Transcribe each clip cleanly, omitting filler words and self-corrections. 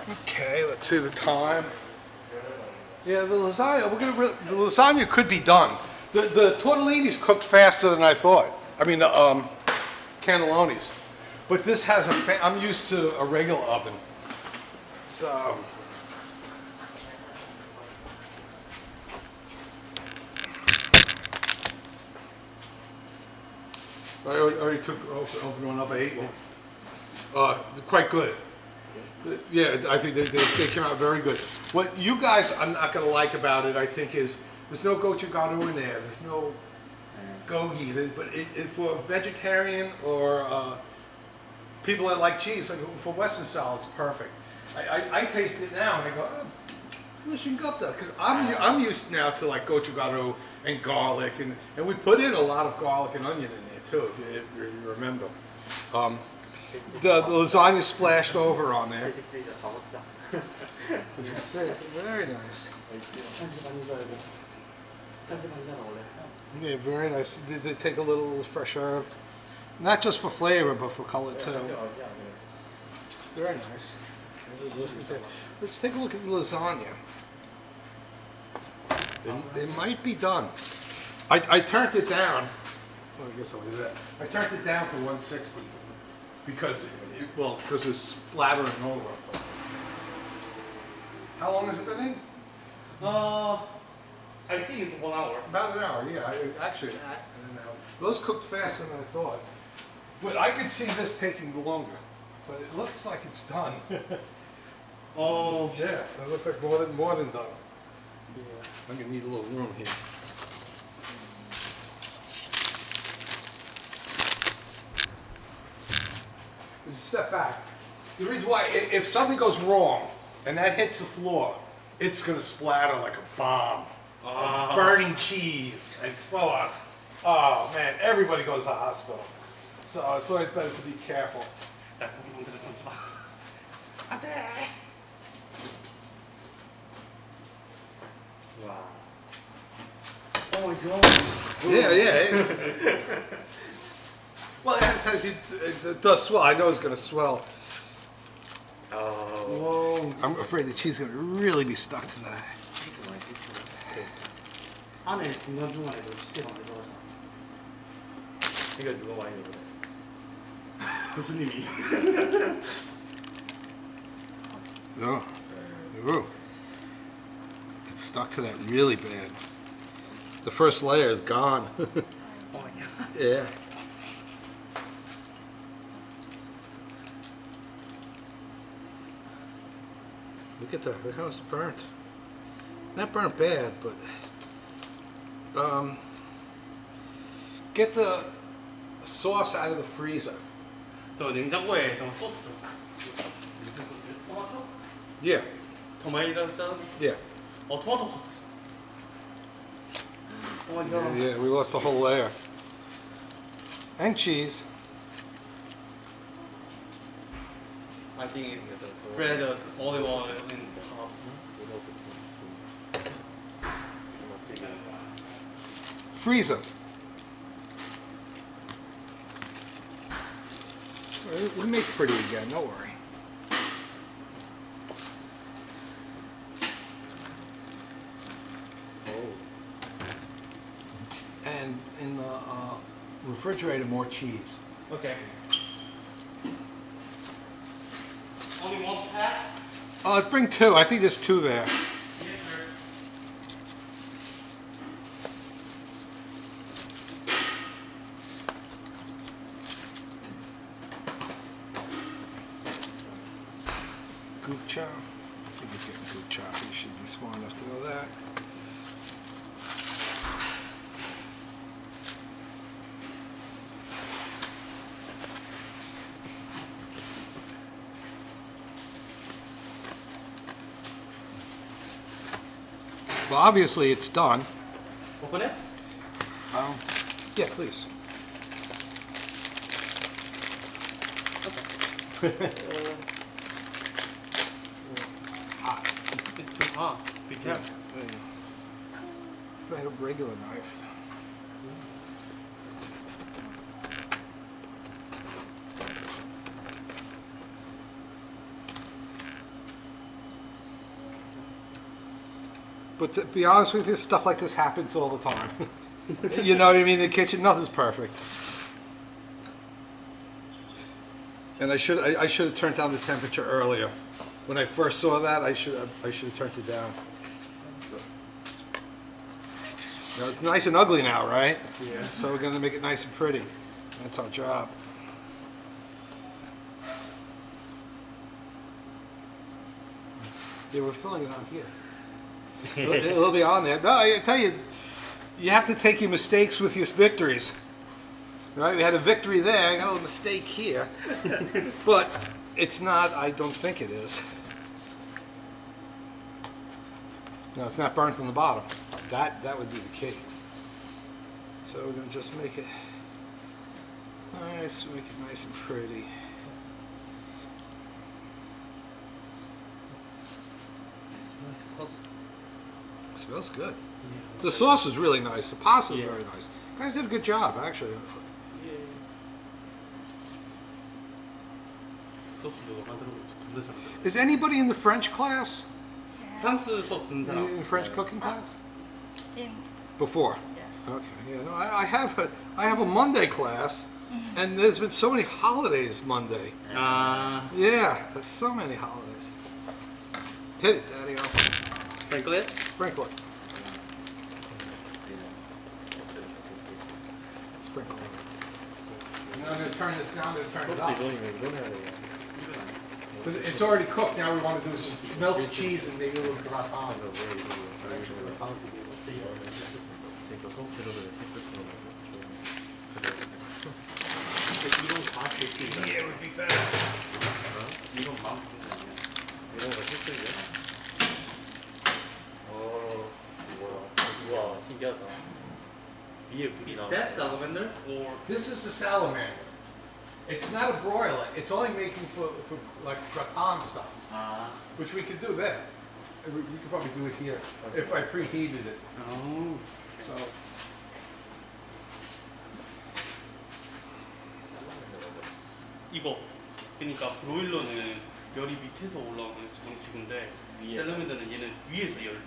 Okay, let's see the time. Yeah, the lasagna. The lasagna could be done. The tortellini's cooked faster than I thought. I mean, the cannellonis. But this has I'm used to a regular oven. So. I already took open one up. I ate one. They're quite good. Yeah, I think they came out very good. What you guys are not going to like about it, I think, is there's no gochugaru in there. There's no gogi. But for a vegetarian or people that like cheese, like for Western style, it's perfect. I taste it now and I go, oh, it's gupta, because I'm used now to like gochugaru and garlic, and we put in a lot of garlic and onion in there too, if you remember. The lasagna splashed over on there. Very nice. Yeah, very nice. They take a little fresh herb, not just for flavor, but for color too. Very nice. Okay, let's take a look at the lasagna. It might be done. I turned it down. Well, I guess I'll do that. I turned it down to 160 because it was splattering over. How long has it been in? I think it's 1 hour. About an hour, yeah. Actually, an hour. Those cooked faster than I thought. But I could see this taking longer. But it looks like it's done. Oh. Yeah, it looks like more than done. Yeah. I'm gonna need a little room here. Just step back. The reason why, if something goes wrong and that hits the floor, it's gonna splatter like a bomb. Burning cheese and sauce. Oh man, everybody goes to the hospital. So it's always better to be careful. Wow. Oh my god. Yeah. Well, it does swell. I know it's going to swell. Oh. Whoa. I'm afraid the cheese is going to really be stuck to that. 안에 중간중간에 시체가 많이 들어가서. 이거 누가 많이 넣어요? 교수님이. Oh. Ooh. It's stuck to that really bad. The first layer is gone. Oh my god. Yeah. Look at that. Look how it's burnt. Not burnt bad, but get the sauce out of the freezer. 저 냉장고에 저 소스 좀. 토마토? Yeah. 토마토 소스? Yeah. 토마토 소스. Oh my god. Yeah, we lost a whole layer. And cheese. I think it's spread the olive oil in top. Freezer. We'll make it pretty again, don't worry. And in the refrigerator, more cheese. Okay. Only one pack? Let's bring two. I think there's two there. Yes, sir. Goop chow. I think he's getting goop chow. He should be smart enough to know that. Well, obviously it's done. Open it? Yeah, please. Hot. It's too hot. Be careful. If I had a regular knife. But to be honest with you, stuff like this happens all the time. You know what I mean? In the kitchen, nothing's perfect. And I should have turned down the temperature earlier. When I first saw that, I should have turned it down. Now, it's nice and ugly now, right? Yeah. So we're gonna make it nice and pretty. That's our job. Yeah, we're filling it on here. It'll be on there. No, I tell you, you have to take your mistakes with your victories. Right? We had a victory there. I got a little mistake here, but it's not. I don't think it is. No, it's not burnt on the bottom. That would be the key. So we're gonna just make it nice, make it nice and pretty. It smells good. The sauce is really nice. The pasta is very nice. You guys did a good job, actually. Is anybody in the French class? 프랑스 수업 듣는 사람. In French cooking class? In, Before? yes. Okay. Yeah. No, I have a Monday class, and there's been so many holidays Monday. 아, Yeah, there's so many holidays. Hit it, Daddy. sprinkle it. Sprinkle it. Sprinkle it. Now I'm going to turn this down. I'm going to turn it up. It's already cooked. Now we want to do is just melt the cheese and maybe a little gratin. Yeah, it would be better. 우와 신기하다. 위에 불이 Is 나와. that salamander or? This is the salamander. It's not a broiler. It's only making for like gratin stuff, 아, which we could do there. We could probably do it here if I preheated it. 어. So 이거 그러니까 브로일러는 열이 밑에서 올라오는 방식인데 샐러먼드는 얘는 위에서 열을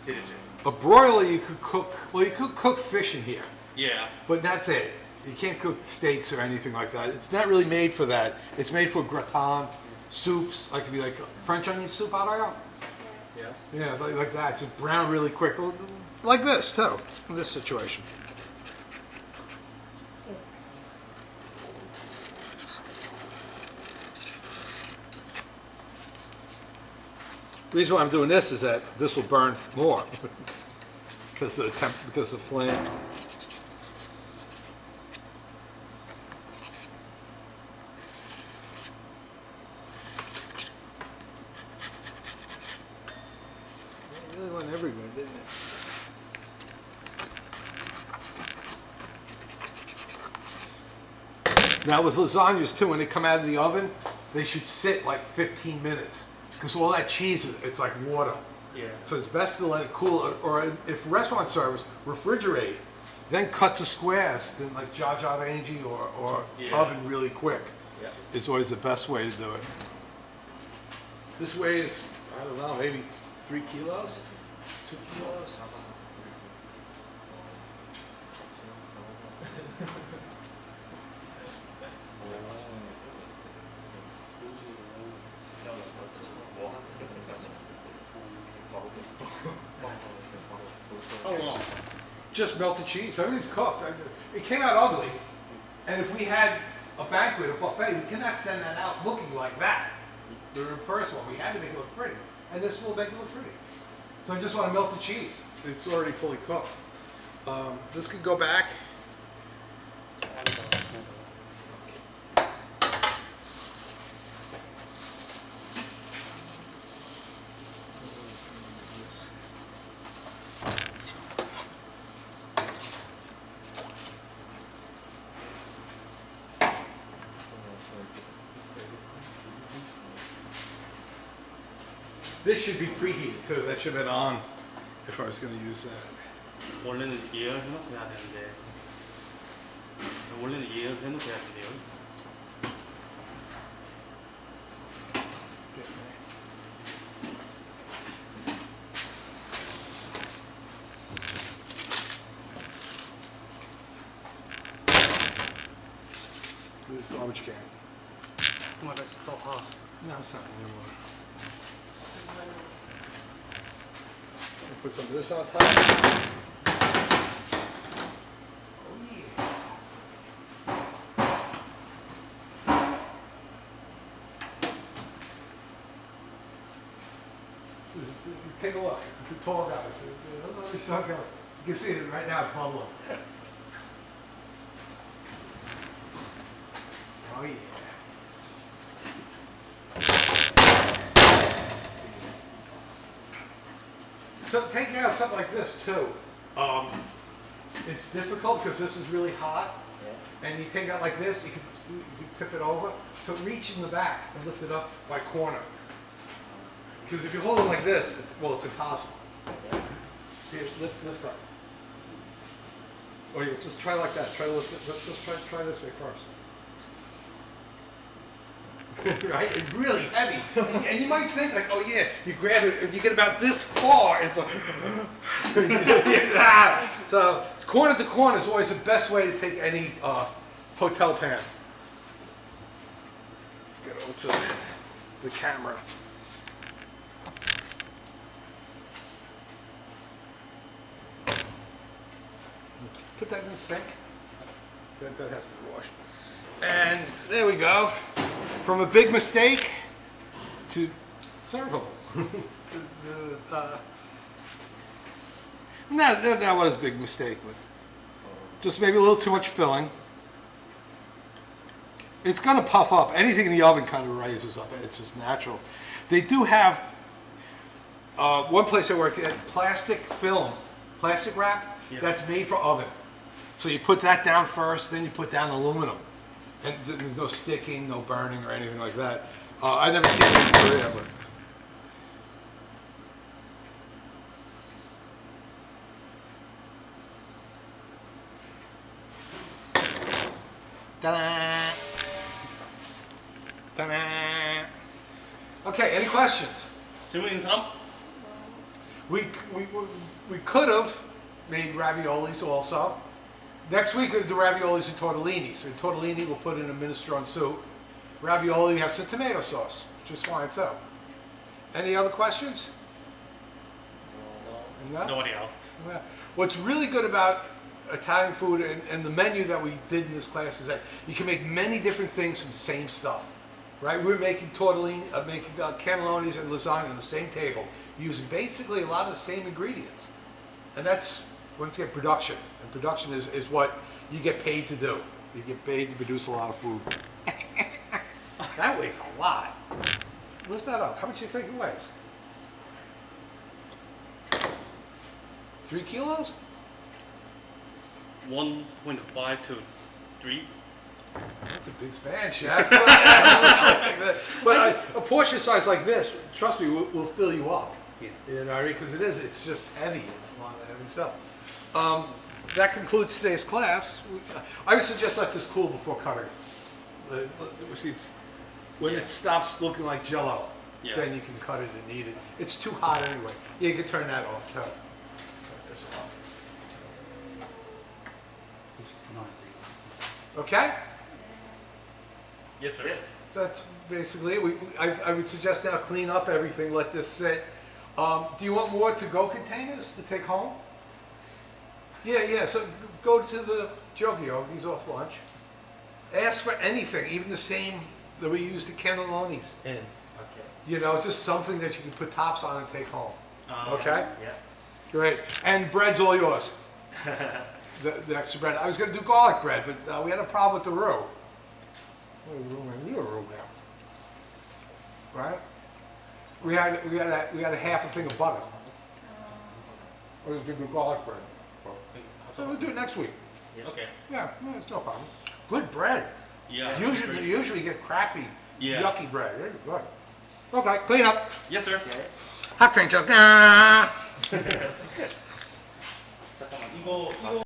때리죠. a broiler you could cook. Well, you could cook fish in here, Yeah. but that's it. You can't cook steaks or anything like that. It's not really made for that. It's made for gratin, soups. Like could be like French onion soup out there. Yes. Yeah, like that. Just brown really quick. Well, like this too. In this situation. The reason why I'm doing this is that this will burn more because of the because of the flame. It really went everywhere, didn't it? Now with lasagnas too, when they come out of the oven, they should sit like 15 minutes because all that cheese, it's like water. Yeah. So it's best to let it cool, or if restaurant service, refrigerate, then cut to squares, then like Jaja Angie or Yeah. oven really quick. Yeah. Is always the best way to do it. This weighs, I don't know, maybe 3 kilos? 2 kilos? How long? Just melted cheese. Everything's cooked. It came out ugly. And if we had a banquet, a buffet, we cannot send that out looking like that. The first one, we had to make it look pretty. And this will make it look pretty. So I just want to melt the cheese. It's already fully cooked. This could go back. This should be preheated too. That should have been on if I was going to use that. 원래는 예열해놓고 해야 되는데 원래는 예열해놓고 해야 된대요. garbage can. Oh my god, it's so hot. No, it's not anymore. Put some of this on top. Oh yeah. Take a look. It's a tall guy. You can see it right now. It's bubbling. Oh yeah. So taking out something like this too, it's difficult because this is really hot. Yeah. And you take it out like this, you can tip it over. So reach in the back and lift it up by corner. Because if you hold it like this, it's impossible. Yeah. Here, lift up. Or you just try like that. Try to lift it. Just try this way first. Right? It's really heavy. And you might think like, oh yeah, you grab it and you get about this far. It's like, so it's corner to corner is always the best way to take any hotel pan. Let's get over to the camera. Put that in the sink. That has to be washed. And there we go. From a big mistake to servable. Not what is a big mistake, but just maybe a little too much filling. It's going to puff up. Anything in the oven kind of rises up. It's just natural. They do have one place I work at, plastic film, plastic wrap, that's made for oven. So you put that down first, then you put down aluminum. And there's no sticking, no burning or anything like that. I've never seen it in Korea, but... Ta-da! Ta-da! Okay, any questions? 질문 있는 사람? We could have made raviolis also. Next week we're going to do raviolis and tortellini. So tortellini we'll put in a minestrone soup. Ravioli we have some tomato sauce, which is fine too. Any other questions? No. Nobody else. Yeah. What's really good about Italian food and the menu that we did in this class is that you can make many different things from the same stuff. Right? We're making tortellini, making cannellonis and lasagna on the same table, using basically a lot of the same ingredients. And that's, once again, production. And production is what you get paid to do. You get paid to produce a lot of food. That weighs a lot. Lift that up. How much do you think it weighs? 3 kilos? 1.5 to 3. That's a big span, chef. But a portion size like this, trust me, will fill you up. Yeah. You know, because it's just heavy. It's not heavy stuff. That concludes today's class. I would suggest let this cool before cutting. When it stops looking like Jell-O, then you can cut it and eat it. It's too hot anyway. Yeah, you can turn that off too. Turn this off. Okay? Yes, sir. Yes. That's basically it. I would suggest now clean up everything, let this sit. Do you want more to-go containers to take home? Yeah, so go to the Jogio, he's off lunch. Ask for anything, even the same that we use the cannellonis in. Okay. You know, just something that you can put tops on and take home. Okay? Yeah. Great. And bread's all yours. The extra bread. I was going to do garlic bread, but we had a problem with the roux. We need a roux now. Right? We had a half a thing of butter. I was going to do garlic bread. So we'll do it next week. Okay. Yeah, it's no problem. Good bread. Yeah. Usually get crappy, Yeah. yucky bread. It's good. Okay, clean up. Yes, sir. 학생 쪽. 이거